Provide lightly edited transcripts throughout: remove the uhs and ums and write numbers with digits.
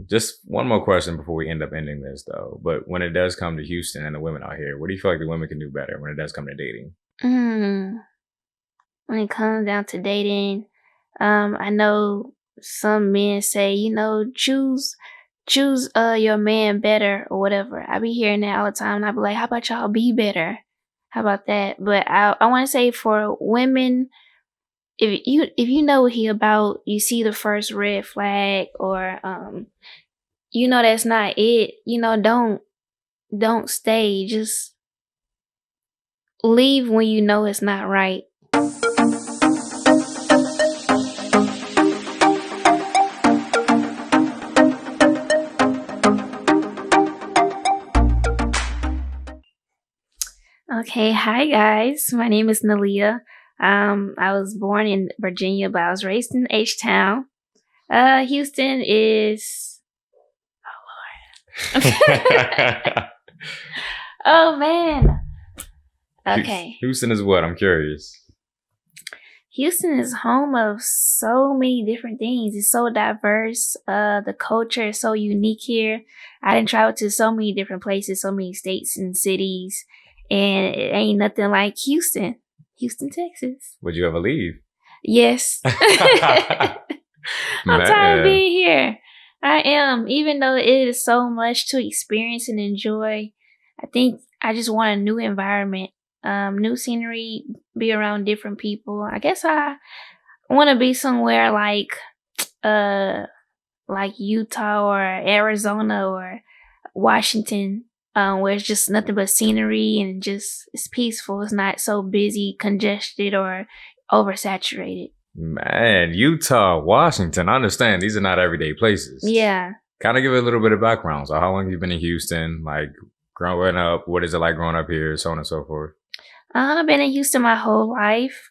Just one more question before we end up ending this, though. But when it does come to Houston and the women out here, what do you feel like the women can do better when it does come to dating? When it comes down to dating, I know some men say, choose your man better or whatever. I be hearing that all the time, and I be like, how about y'all be better? How about that? But I want to say for women, if you know what he about, you see the first red flag, or that's not it. Don't stay. Just leave when you know it's not right. Okay, hi guys. My name is Ni.cheelle. I was born in Virginia, but I was raised in H-Town. Houston is. Oh Lord. Oh man. Okay. Houston is what? I'm curious. Houston is home of so many different things. It's so diverse. The culture is so unique here. I done traveled to so many different places, so many states and cities, and it ain't nothing like Houston, Texas. Would you ever leave? Yes. I'm tired of being here. I am. Even though it is so much to experience and enjoy, I think I just want a new environment. New scenery, be around different people. I guess I want to be somewhere like Utah or Arizona or Washington, where it's just nothing but scenery and just it's peaceful. It's not so busy, congested, or oversaturated. Man, Utah, Washington. I understand these are not everyday places. Yeah. Kind of give it a little bit of background. So, how long have you been in Houston? Like growing up, what is it like growing up here? So on and so forth. I've been in Houston my whole life.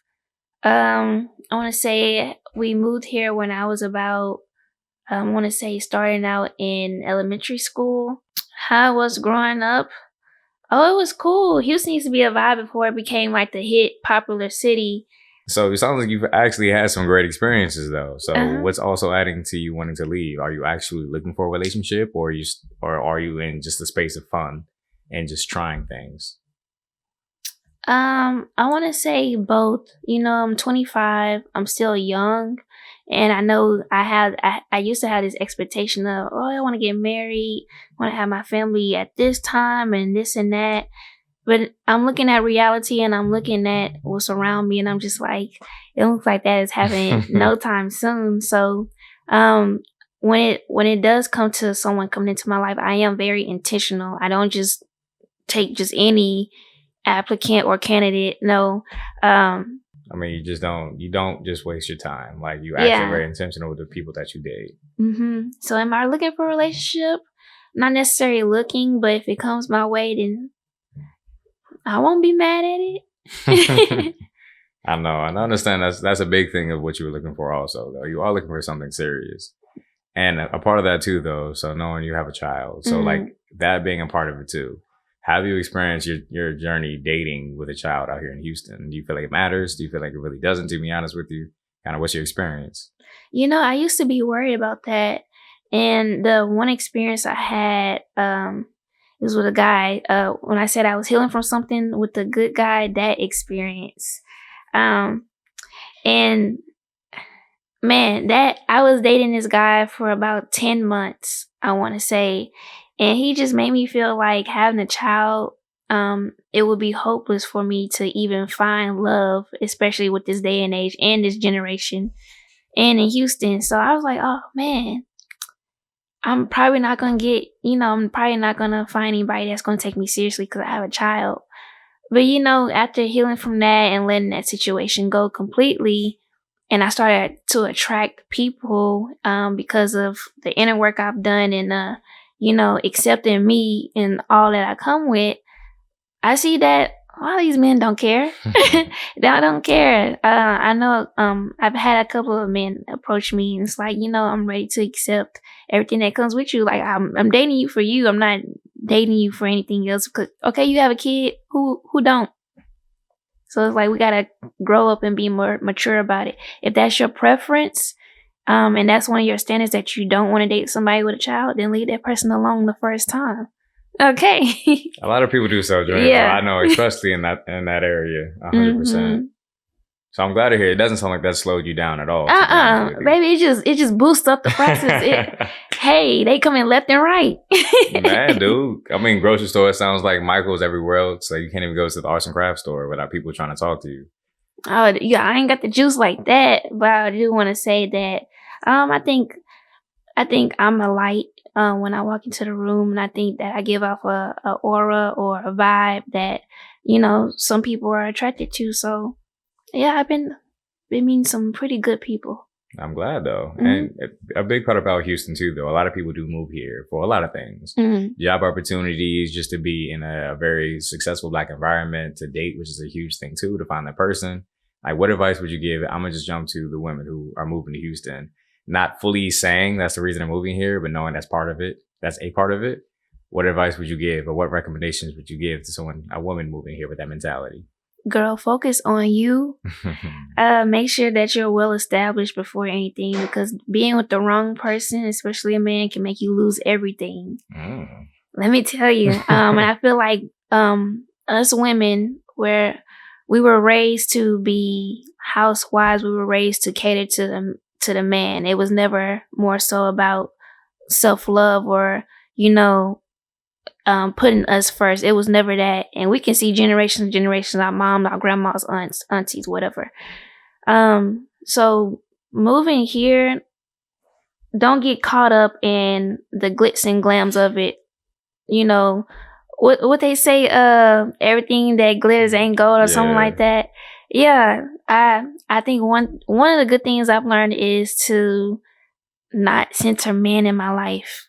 I want to say we moved here when I was about, starting out in elementary school. How I was growing up. Oh, it was cool. Houston used to be a vibe before it became like the hit popular city. So it sounds like you've actually had some great experiences, though. So what's also adding to you wanting to leave? Are you actually looking for a relationship, or are you in just a space of fun and just trying things? I want to say both. I'm 25. I'm still young, and I know I used to have this expectation of, I want to get married, I want to have my family at this time and this and that. But I'm looking at reality and I'm looking at what's around me, and I'm just like, it looks like that is happening no time soon. So, when it does come to someone coming into my life, I am very intentional. I don't just take just any applicant or candidate. No. I mean, you don't just waste your time. Like, you actually very intentional with the people that you date. Mm-hmm. So am I looking for a relationship? Not necessarily looking, but if it comes my way, then I won't be mad at it. I know. And I understand that's a big thing of what you were looking for also, though. You are looking for something serious. And a part of that too, though, so knowing you have a child. So like that being a part of it too. Have you experienced your journey dating with a child out here in Houston? Do you feel like it matters? Do you feel like it really doesn't? To be honest with you, kind of what's your experience? I used to be worried about that. And the one experience I had was with a guy. When I said I was healing from something with the good guy, that experience. And man, that I was dating this guy for about 10 months, I want to say. And he just made me feel like having a child, it would be hopeless for me to even find love, especially with this day and age and this generation and in Houston. So I was like, oh man, I'm probably not going to get, I'm probably not going to find anybody that's going to take me seriously because I have a child. But, after healing from that and letting that situation go completely, and I started to attract people because of the inner work I've done and, accepting me and all that I come with, I see that a lot of these men don't care. They don't care. I know I've had a couple of men approach me and it's like, I'm ready to accept everything that comes with you. Like, I'm dating you for you. I'm not dating you for anything else. Because, okay, you have a kid. Who don't? So it's like we got to grow up and be more mature about it. If that's your preference, and that's one of your standards that you don't want to date somebody with a child, then leave that person alone the first time. Okay. A lot of people do so, Joanne. Yeah. So I know, especially in that area, 100%. So I'm glad to hear it. Doesn't sound like that slowed you down at all. Baby, it just boosts up the process. Hey, they come in left and right. Man, dude. I mean, grocery store sounds like Michael's everywhere else. So you can't even go to the arts and crafts store without people trying to talk to you. Oh yeah, I ain't got the juice like that, but I do want to say that I think I'm a light when I walk into the room, and I think that I give off a aura or a vibe that some people are attracted to. So yeah, I've been meeting some pretty good people. I'm glad though. And a big part about Houston too, though, a lot of people do move here for a lot of things. Job opportunities, just to be in a very successful Black environment, to date, which is a huge thing too, to find that person. Like, what advice would you give? I'm going to just jump to the women who are moving to Houston, not fully saying that's the reason they're moving here, but knowing that's part of it. That's a part of it. What advice would you give, or what recommendations would you give to a woman moving here with that mentality? Girl, focus on you. Make sure that you're well established before anything, because being with the wrong person, especially a man, can make you lose everything. Let me tell you. And I feel like us women, where we were raised to be housewives, we were raised to cater to the man. It was never more so about self-love or putting us first. It was never that. And we can see generations, our mom, our grandmas, aunties, whatever. So moving here, don't get caught up in the glitz and glams of it. What they say, everything that glitters ain't gold or something like that. Yeah. I think one of the good things I've learned is to not center men in my life.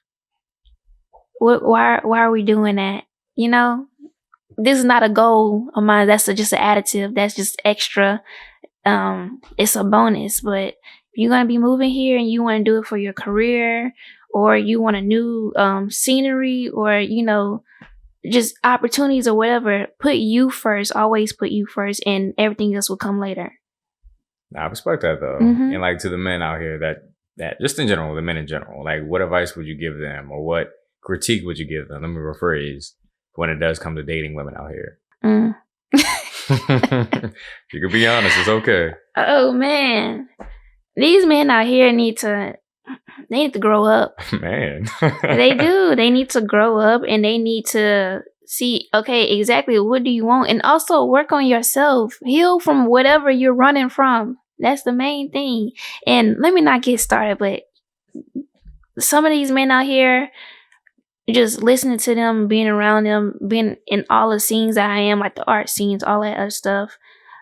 Why are we doing that? This is not a goal of mine. That's just an additive. That's just extra. It's a bonus. But if you're going to be moving here and you want to do it for your career, or you want a new scenery, or, just opportunities or whatever, put you first. Always put you first, and everything else will come later. I respect that, though. And like, to the men out here that just in general, the men in general, like, what advice would you give them, or what critique would you give them? Let me rephrase, when it does come to dating women out here. You can be honest, it's okay. Oh man, these men out here need to grow up. Man. They do. They need to grow up, and they need to see, okay, exactly what do you want, and also work on yourself. Heal from whatever you're running from. That's the main thing. And let me not get started, but some of these men out here, just listening to them, being around them, being in all the scenes that I am, like the art scenes, all that other stuff,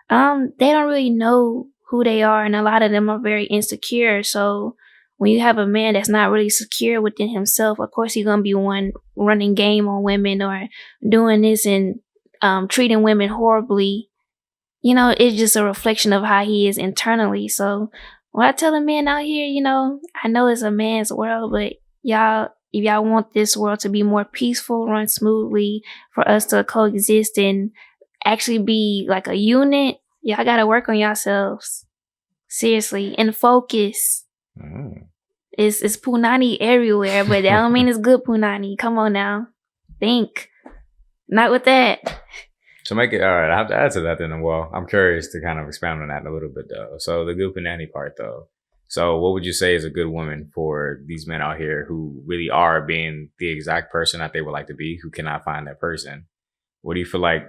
they don't really know who they are, and a lot of them are very insecure. So when you have a man that's not really secure within himself, of course he's gonna be one running game on women, or doing this and treating women horribly. It's just a reflection of how he is internally. So when I tell the men out here, I know it's a man's world, but y'all, if y'all want this world to be more peaceful, run smoothly, for us to coexist and actually be like a unit, y'all gotta work on yourselves. Seriously. And focus. It's punani everywhere, but that don't mean it's good punani. Come on now. Think. Not with that. So make it, all right, I have to add to that then. Well, I'm curious to kind of expand on that a little bit though. So the good punani part though. So what would you say is a good woman for these men out here who really are being the exact person that they would like to be, who cannot find that person? What do you feel like,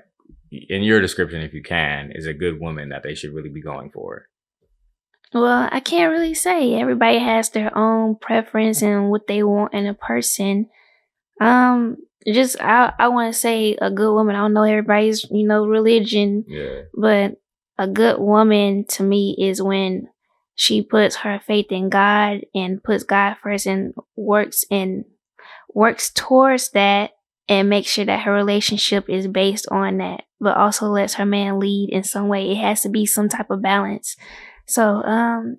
in your description, if you can, is a good woman that they should really be going for? Well, I can't really say. Everybody has their own preference and what they want in a person. I want to say a good woman. I don't know everybody's, religion. Yeah. But a good woman to me is when she puts her faith in God and puts God first, and works towards that, and makes sure that her relationship is based on that, but also lets her man lead in some way. It has to be some type of balance. So,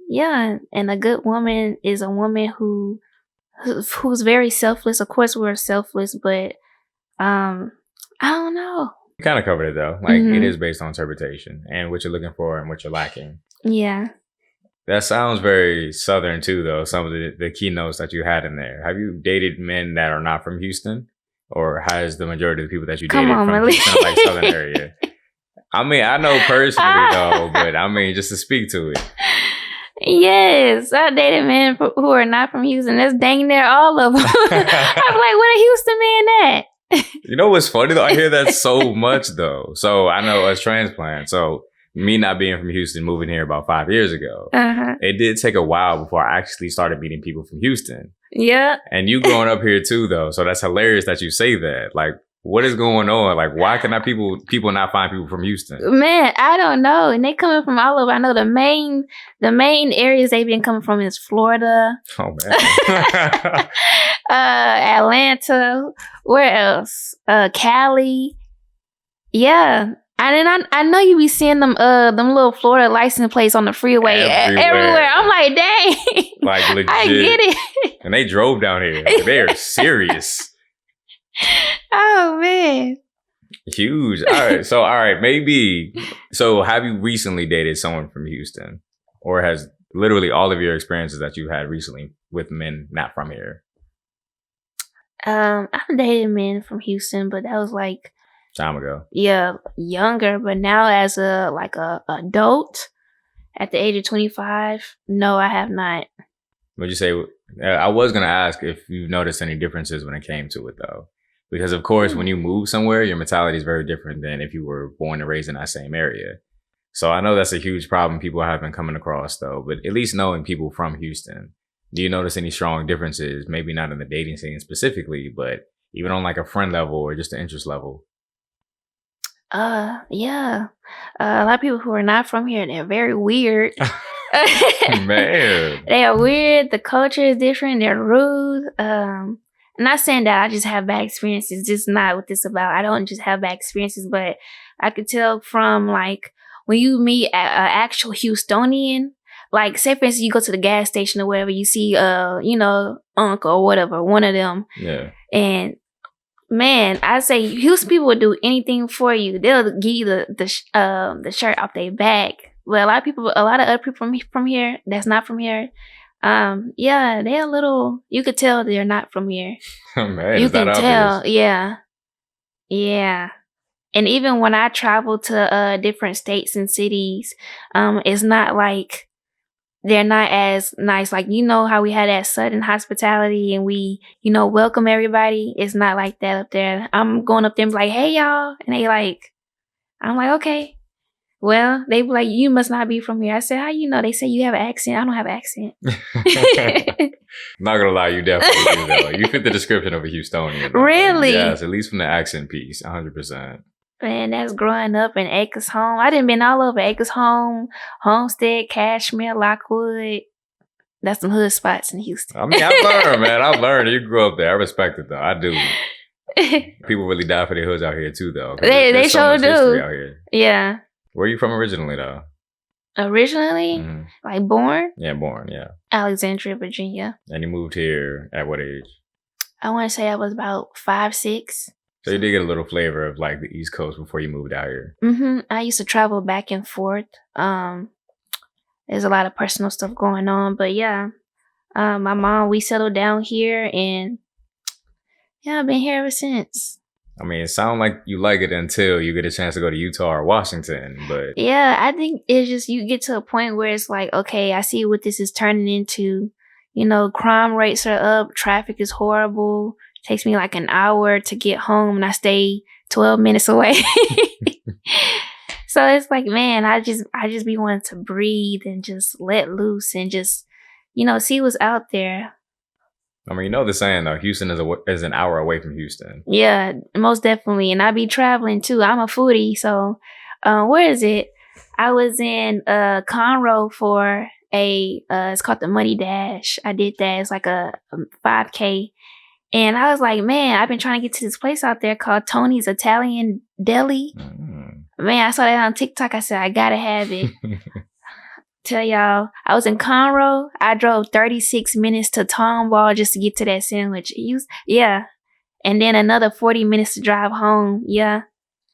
yeah, and a good woman is a woman who's very selfless. Of course, we're selfless, but I don't know. You kind of covered it though. Like, it is based on interpretation and what you're looking for and what you're lacking. Yeah. That sounds very Southern too, though. Some of the keynotes that you had in there. Have you dated men that are not from Houston, or has the majority of the people that you Come dated on, from Malik. Houston, like Southern area? I mean, I know personally though, but I mean, just to speak to it. Yes, I dated men who are not from Houston. That's dang near all of them. I'm like, where the Houston man at? You know what's funny though? I hear that so much though. So I know as transplant. So me not being from Houston, moving here about 5 years ago, it did take a while before I actually started meeting people from Houston. Yeah. And you growing up here too, though. So that's hilarious that you say that. Like, what is going on? Like, why can not people not find people from Houston? Man, I don't know. And they coming from all over. I know the main areas they've been coming from is Florida. Oh man. Atlanta. Where else? Cali. Yeah. I know you be seeing them little Florida license plates on the freeway everywhere. I'm like, dang. Like legit. I get it. And they drove down here. They are serious. Oh man. Huge. All right. Maybe. So have you recently dated someone from Houston? Or has literally all of your experiences that you've had recently with men not from here? I've dated men from Houston, but that was like time ago. Yeah, younger, but now as a adult at the age of 25, no, I have not. Would you say? I was gonna ask if you've noticed any differences when it came to it, though, because of course, when you move somewhere, your mentality is very different than if you were born and raised in that same area. So I know that's a huge problem people have been coming across, though. But at least knowing people from Houston, do you notice any strong differences? Maybe not in the dating scene specifically, but even on like a friend level or just an interest level. Yeah. A lot of people who are not from here, they're very weird. Man. They are weird. The culture is different. They're rude. I'm not saying that I just have bad experiences. Just not what this about. I don't just have bad experiences, but I could tell from like when you meet an actual Houstonian, like say for instance, you go to the gas station or whatever, you see, uncle or whatever, one of them. Yeah. And man, I say Houston people will do anything for you. They'll give you the shirt off their back. But a lot of other people from here that's not from here, yeah, they're a little. You could tell they're not from here. Man, you is that can tell, obvious? yeah. And even when I travel to different states and cities, it's not like they're not as nice. Like, you know how we had that Southern hospitality and we, welcome everybody. It's not like that up there. I'm going up there and be like, hey, y'all. And I'm like, okay. Well, they be like, you must not be from here. I said, how you know? They say you have an accent. I don't have an accent. Not gonna lie, you definitely do though. You fit the description of a Houstonian. Really? Yes, at least from the accent piece, 100%. Man, that's growing up in Acres Home. I done been all over Acres Home, Homestead, Cashmere, Lockwood. That's some hood spots in Houston. I mean, I've learned, man. I've learned. You grew up there. I respect it, though. I do. People really die for their hoods out here, too, though. They sure do. History out here. Yeah. Where are you from originally, though? Originally? Mm-hmm. Like born? Yeah, born, yeah. Alexandria, Virginia. And you moved here at what age? I want to say I was about 5, 6. So you did get a little flavor of like the East Coast before you moved out here. Mm-hmm. I used to travel back and forth. There's a lot of personal stuff going on, but yeah. My mom, we settled down here and yeah, I've been here ever since. I mean, it sounds like you like it until you get a chance to go to Utah or Washington, but... Yeah, I think it's just you get to a point where it's like, okay, I see what this is turning into. Crime rates are up, traffic is horrible. It takes me like an hour to get home and I stay 12 minutes away. So it's like, man, I just be wanting to breathe and just let loose and just, see what's out there. I mean, the saying though, Houston is an hour away from Houston. Yeah, most definitely. And I be traveling too. I'm a foodie. So where is it? I was in Conroe for it's called the Muddy Dash. I did that. It's like a 5K. And I was like, man, I've been trying to get to this place out there called Tony's Italian Deli. Mm-hmm. Man, I saw that on TikTok. I said, I gotta have it. Tell y'all, I was in Conroe. I drove 36 minutes to Tomball just to get to that sandwich. Yeah. And then another 40 minutes to drive home. Yeah.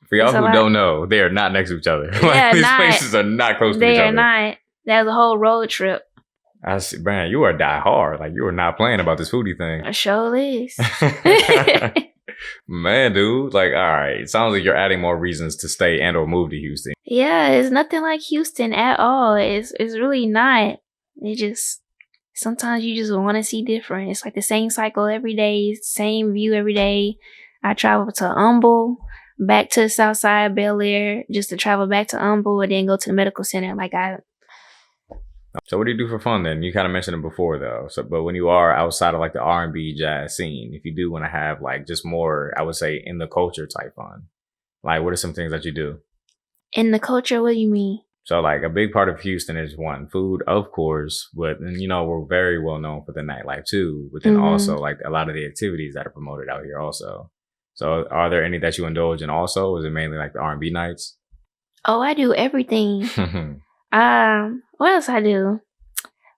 For y'all who don't know, they are not next to each other. Yeah, these places are not close to each other. They are not. That was a whole road trip. I see, man, you are die hard. Like, you are not playing about this foodie thing. It sure is. Man, dude, like, all right. It sounds like you're adding more reasons to stay and or move to Houston. Yeah, it's nothing like Houston at all. It's really not. It just, sometimes you just want to see different. It's like the same cycle every day, same view every day. I travel to Humble, back to the South Side, Bel Air, just to travel back to Humble and then go to the medical center. So what do you do for fun then? You kind of mentioned it before though. So, but when you are outside of like the R&B jazz scene, if you do want to have like just more, I would say in the culture type fun, like what are some things that you do? In the culture, what do you mean? So like a big part of Houston is one, food, of course, but and, you know, we're very well known for the nightlife too, but then also like a lot of the activities that are promoted out here also. So are there any that you indulge in also? Or is it mainly like the R&B nights? Oh, I do everything. What else I do?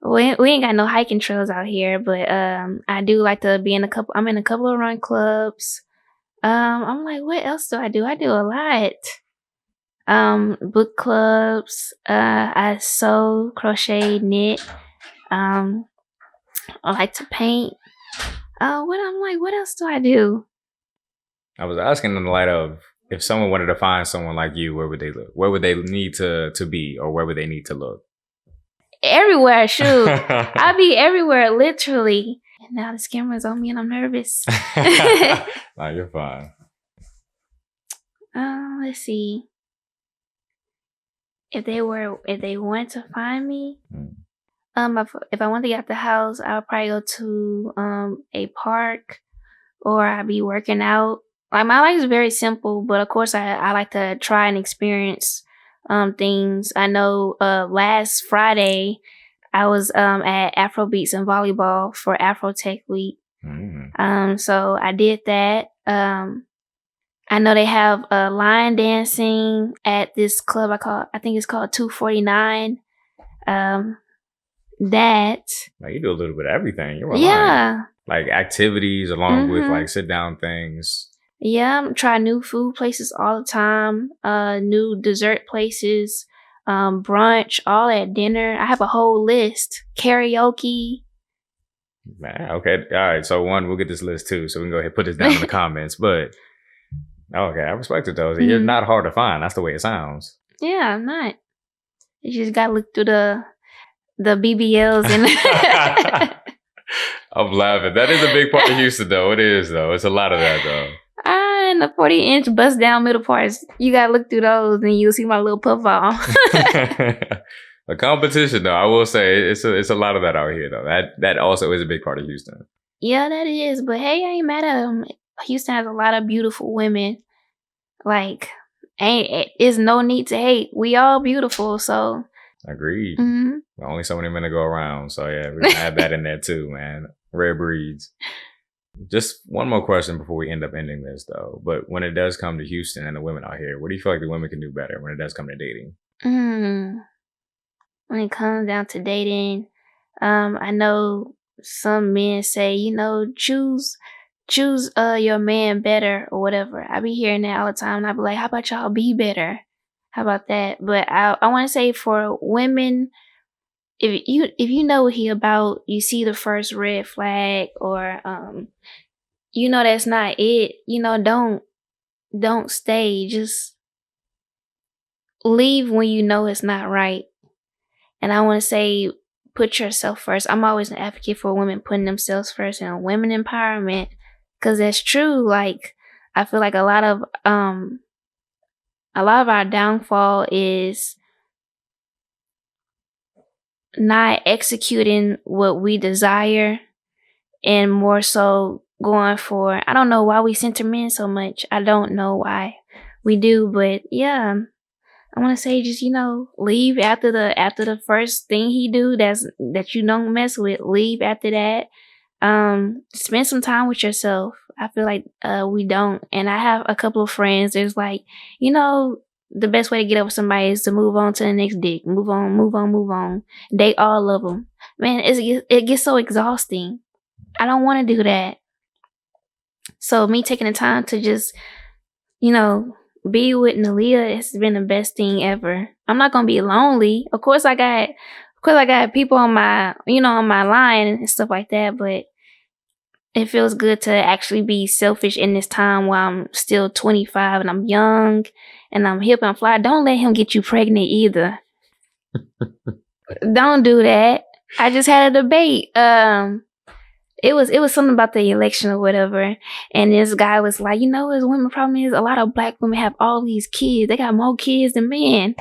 We ain't got no hiking trails out here, but I do like to be I'm in a couple of run clubs. I'm like, what else do? I do a lot. Book clubs. I sew, crochet, knit. I like to paint. What else do I do? I was asking in the light of if someone wanted to find someone like you, where would they look? Where would they need to be, or where would they need to look? Everywhere, shoot. I be everywhere, literally. And now this camera's on me and I'm nervous. No, you're fine. Let's see. If they want to find me, if I want to get out the house, I'll probably go to a park, or I'll be working out. Like, my life is very simple, but of course I like to try and experience things. I know last Friday I was at Afrobeats and volleyball for Afrotech Week. So I did that. I know they have line dancing at this club I think it's called 249. That. Like, you do a little bit of everything. You're yeah. Like activities along with like sit down things. Yeah, I'm trying new food places all the time. New dessert places, brunch, all at dinner. I have a whole list. Karaoke. Man, okay. All right. So we'll get this list too. So we can go ahead and put this down in the comments. But okay, I respect it though. You're not hard to find. That's the way it sounds. Yeah, I'm not. You just gotta look through the BBLs and I'm laughing. That is a big part of Houston though. It is though. It's a lot of that though. And the 40-inch bust down middle parts. You gotta look through those and you'll see my little puff off. A competition though, I will say it's a lot of that out here though. That also is a big part of Houston. Yeah, that is. But hey, I ain't mad at them. Houston has a lot of beautiful women. Like, it's no need to hate. We all beautiful, so. Agreed. Only so many men to go around. So yeah, we're gonna add that in there too, man. Rare breeds. Just one more question before we end up ending this though. But when it does come to Houston and the women out here, what do you feel like the women can do better when it does come to dating? When it comes down to dating, I know some men say, choose your man better or whatever. I be hearing that all the time, and I be like, how about y'all be better? How about that? But I want to say for women, if you know what he about, you see the first red flag, or that's not it. Don't stay. Just leave when you know it's not right. And I want to say, put yourself first. I'm always an advocate for women putting themselves first and women empowerment, because that's true. Like, I feel like a lot of our downfall is not executing what we desire, and more so going for, I don't know why we center men so much. I don't know why we do, but yeah, I want to say just, leave after the first thing he do that you don't mess with. Leave after that. Spend some time with yourself. I feel like we don't. And I have a couple of friends. There's like, the best way to get over somebody is to move on to the next dick. Move on. Date all of them. Man, it gets so exhausting. I don't want to do that. So me taking the time to just, be with Ni.cheelle has been the best thing ever. I'm not gonna be lonely. Of course I got people on my on my line and stuff like that, but it feels good to actually be selfish in this time while I'm still 25 and I'm young and I'm hip and fly. Don't let him get you pregnant either. Don't do that. I just had a debate. It was something about the election or whatever, and this guy was like, what women problem is? A lot of black women have all these kids. They got more kids than men.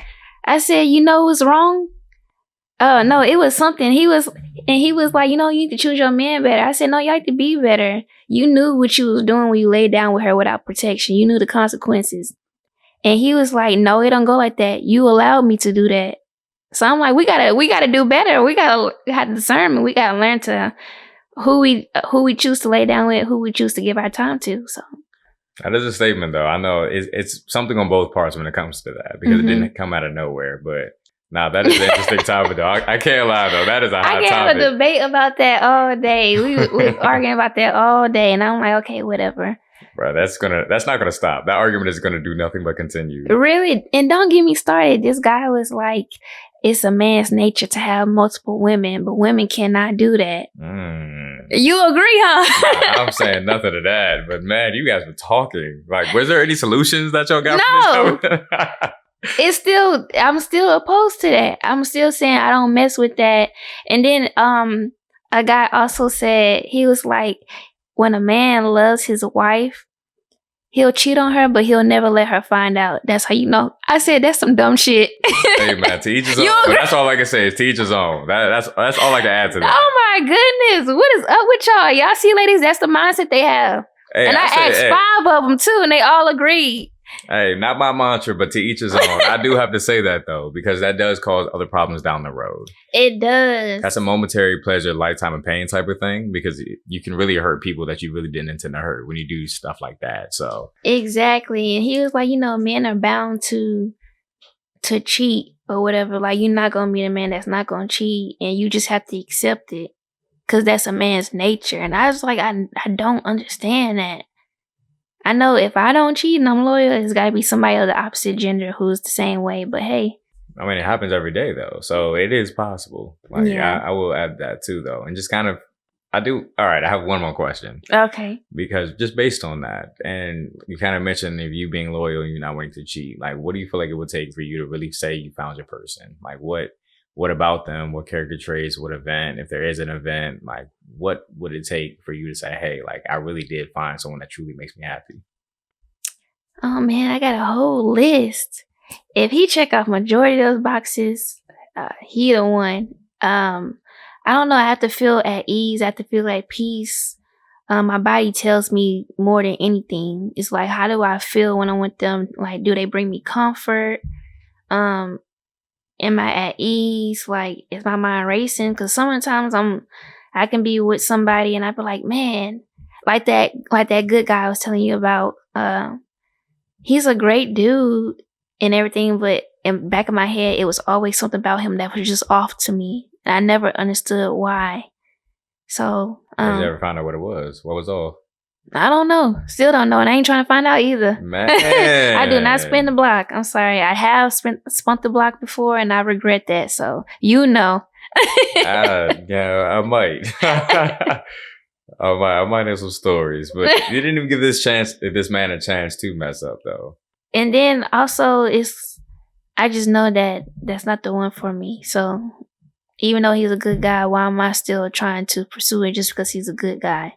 I said, what's wrong? No, it was something. He was like, you need to choose your man better. I said, no, you like to be better. You knew what you was doing when you laid down with her without protection. You knew the consequences. And he was like, no, it don't go like that. You allowed me to do that. So I'm like, we gotta do better. We gotta have discernment. We gotta learn to who we choose to lay down with, who we choose to give our time to. So that is a statement, though. I know it's something on both parts when it comes to that, because it didn't come out of nowhere. But that is an interesting topic, though. I can't lie, though. That is a hot topic. I can have a debate about that all day. We arguing about that all day, and I'm like, okay, whatever. Bro, that's not gonna stop. That argument is gonna do nothing but continue. Really, and don't get me started. This guy was like, it's a man's nature to have multiple women, but women cannot do that. You agree, huh? I'm saying nothing to that, but man, you guys were talking. Like, was there any solutions that y'all got No. from this? I'm still opposed to that. I'm still saying I don't mess with that. And then a guy also said, he was like, when a man loves his wife, he'll cheat on her, but he'll never let her find out. That's how you know. I said, that's some dumb shit. Hey, man, to each his own. But that's all I can say is to each his own. That's all I can add to that. Oh, my goodness. What is up with y'all? Y'all see, ladies, that's the mindset they have. Hey, and I asked 5 of them, too, and they all agreed. Hey, not my mantra, but to each his own. I do have to say that, though, because that does cause other problems down the road. It does. That's a momentary pleasure, lifetime of pain type of thing, because you can really hurt people that you really didn't intend to hurt when you do stuff like that. So exactly. And he was like, men are bound to cheat or whatever. Like, you're not going to be a man that's not going to cheat, and you just have to accept it because that's a man's nature. And I was like, I don't understand that. I know if I don't cheat and I'm loyal, it's got to be somebody of the opposite gender who's the same way. But hey. I mean, it happens every day, though. So it is possible. Like, yeah. I will add that, too, though. And just kind of, all right, I have one more question. Okay. Because just based on that, and you kind of mentioned if you being loyal and you're not wanting to cheat, like, what do you feel like it would take for you to really say you found your person? Like, what about them? What character traits? What event? If there is an event, like, what would it take for you to say, hey, like, I really did find someone that truly makes me happy? Oh, man, I got a whole list. If he check off majority of those boxes, he the one. I don't know. I have to feel at ease. I have to feel at peace. My body tells me more than anything. It's like, how do I feel when I'm with them? Like, do they bring me comfort? Am I at ease? Like, is my mind racing? Because sometimes I can be with somebody and I be like, man, like that good guy I was telling you about. He's a great dude and everything, but in the back of my head, it was always something about him that was just off to me. And I never understood why. So, did you ever find out what it was? What was off? I don't know. Still don't know. And I ain't trying to find out either. Man. I do not spin the block. I'm sorry. I have spun the block before and I regret that. So, yeah, I might. I might have some stories, but you didn't even give this man a chance to mess up, though. And then also, I just know that that's not the one for me. So even though he's a good guy, why am I still trying to pursue it just because he's a good guy?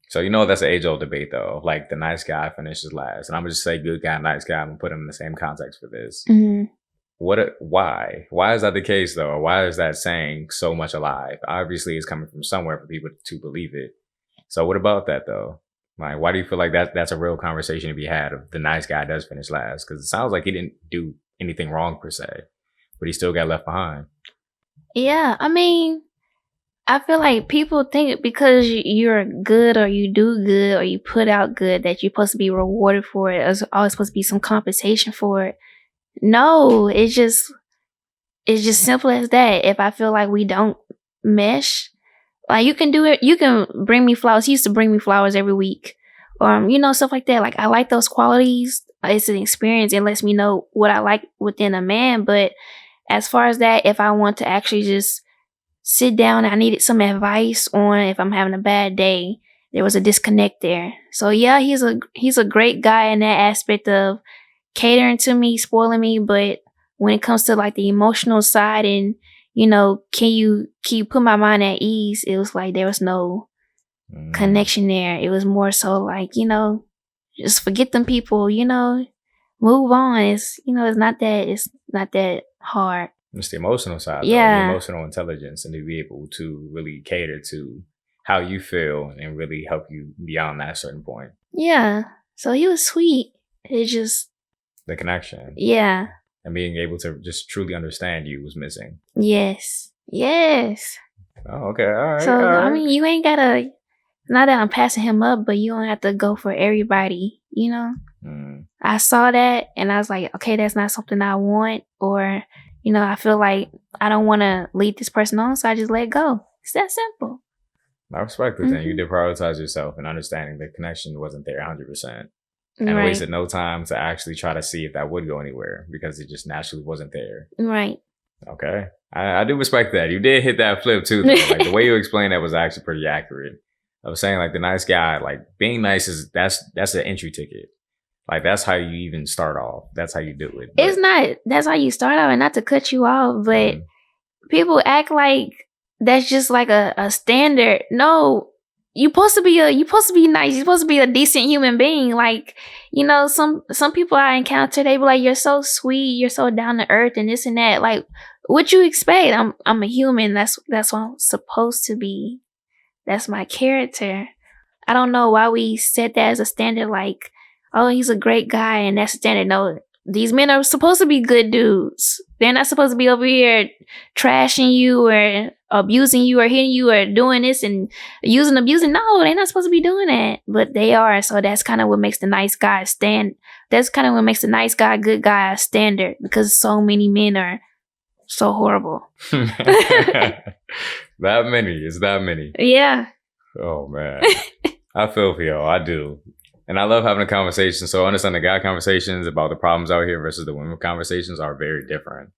So that's an age-old debate, though. Like, the nice guy finishes last, and I'm gonna just say good guy, nice guy. I'm gonna put him in the same context for this. Mm-hmm. Why is that the case, though? Or why is that saying so much alive? Obviously, it's coming from somewhere for people to believe it. So what about that, though? Like, why do you feel like that's a real conversation to be had if the nice guy does finish last? Because it sounds like he didn't do anything wrong per se, but he still got left behind. Yeah, I mean, I feel like people think because you're good or you do good or you put out good that you're supposed to be rewarded for it. There's always supposed to be some compensation for it. No, it's just simple as that. If I feel like we don't mesh, like, you can do it. You can bring me flowers. He used to bring me flowers every week. stuff like that. Like, I like those qualities. It's an experience. It lets me know what I like within a man. But as far as that, if I want to actually just sit down, I needed some advice on if I'm having a bad day, there was a disconnect there. So yeah, he's a great guy in that aspect of catering to me, spoiling me. But when it comes to like the emotional side and, can you put my mind at ease? It was like there was no connection there. It was more so like, just forget them people, move on. It's not that hard. It's the emotional side, yeah, though, the emotional intelligence, and to be able to really cater to how you feel and really help you beyond that certain point. Yeah. So he was sweet. It just the connection. Yeah. And being able to just truly understand you was missing. Yes. Oh, okay. All right. So, all right. I mean, you ain't gotta, not that I'm passing him up, but you don't have to go for everybody, I saw that and I was like, okay, that's not something I want. Or, I feel like I don't want to lead this person on, so I just let go. It's that simple. I respect it. Then you did prioritize yourself and understanding the connection wasn't there 100%. And wasted no time to actually try to see if that would go anywhere because it just naturally wasn't there. Right. Okay. I do respect that. You did hit that flip too, though. Like the way you explained that was actually pretty accurate. I was saying like the nice guy, like being nice that's an entry ticket. Like that's how you even start off. That's how you do it. But it's not, that's how you start off, and not to cut you off, but people act like that's just like a standard. No. You're supposed to be nice. You're supposed to be a decent human being. Like, some people I encounter, they be like, you're so sweet, you're so down to earth and this and that. Like, what you expect? I'm a human. That's what I'm supposed to be. That's my character. I don't know why we set that as a standard, like, oh, he's a great guy and that's a standard. No, these men are supposed to be good dudes. They're not supposed to be over here trashing you or abusing you or hitting you or doing this and abusing. No, they're not supposed to be doing that. But they are. So that's kind of what makes the nice guy that's kind of what makes the nice guy, good guy a standard, because so many men are so horrible. That many. It's that many. Yeah. Oh, man. I feel for y'all. I do. And I love having a conversation. So I understand the guy conversations about the problems out here versus the women conversations are very different.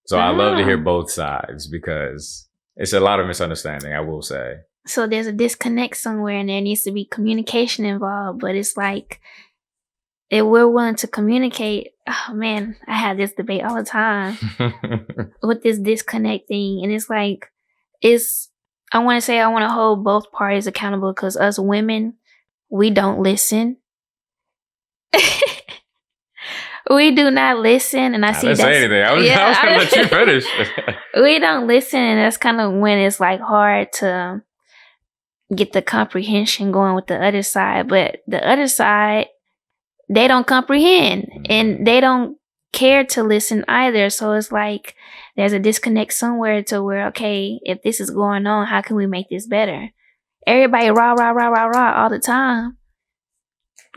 So I love to hear both sides because it's a lot of misunderstanding, I will say. So there's a disconnect somewhere and there needs to be communication involved. But it's like, if we're willing to communicate, oh man, I have this debate all the time with this disconnect thing. And it's like, I want to hold both parties accountable because us women, we don't listen. We do not listen, and I didn't say anything. I was going to let you finish. We don't listen, and that's kind of when it's like hard to get the comprehension going with the other side. But the other side, they don't comprehend, and they don't care to listen either. So it's like there's a disconnect somewhere to where, okay, if this is going on, how can we make this better? Everybody rah, rah, rah, rah, rah all the time.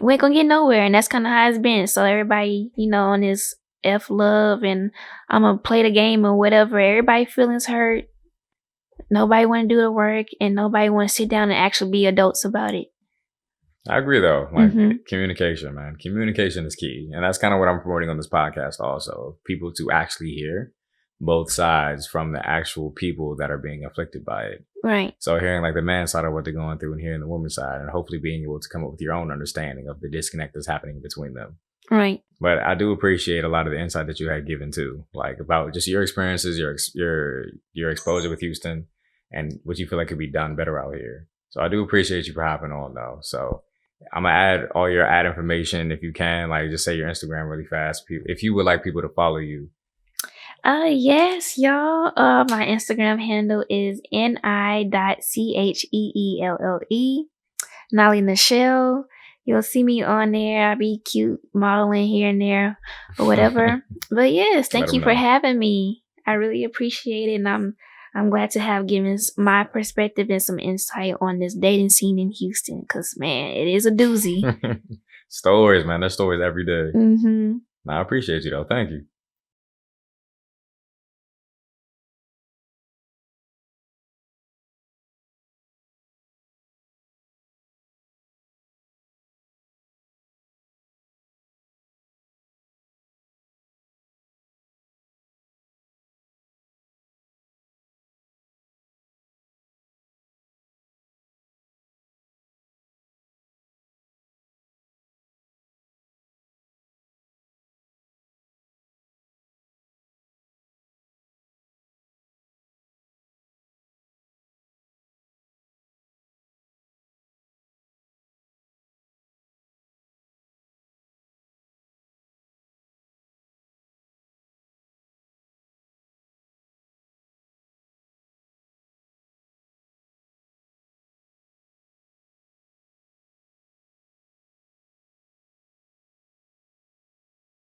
We ain't gonna get nowhere, and that's kind of how it's been. So everybody, on this F love and I'm gonna play the game or whatever, everybody feelings hurt. Nobody want to do the work, and nobody want to sit down and actually be adults about it. I agree, though. Like communication, man. Communication is key, and that's kind of what I'm promoting on this podcast also. People to actually hear both sides from the actual people that are being afflicted by it. Right. So hearing like the man's side of what they're going through and hearing the woman's side, and hopefully being able to come up with your own understanding of the disconnect that's happening between them. Right. But I do appreciate a lot of the insight that you had given too, like about just your experiences, your exposure with Houston, and what you feel like could be done better out here. So I do appreciate you for hopping on though. So I'm gonna add all your ad information if you can, like just say your Instagram really fast. If you would like people to follow you. Yes, y'all. My Instagram handle is Ni.cheelle. Ni.cheelle. You'll see me on there. I'll be cute modeling here and there or whatever. But yes, thank you for having me. I really appreciate it, and I'm glad to have given my perspective and some insight on this dating scene in Houston. Cause man, it is a doozy. Stories, man. There's stories every day. Mm-hmm. I appreciate you though. Thank you.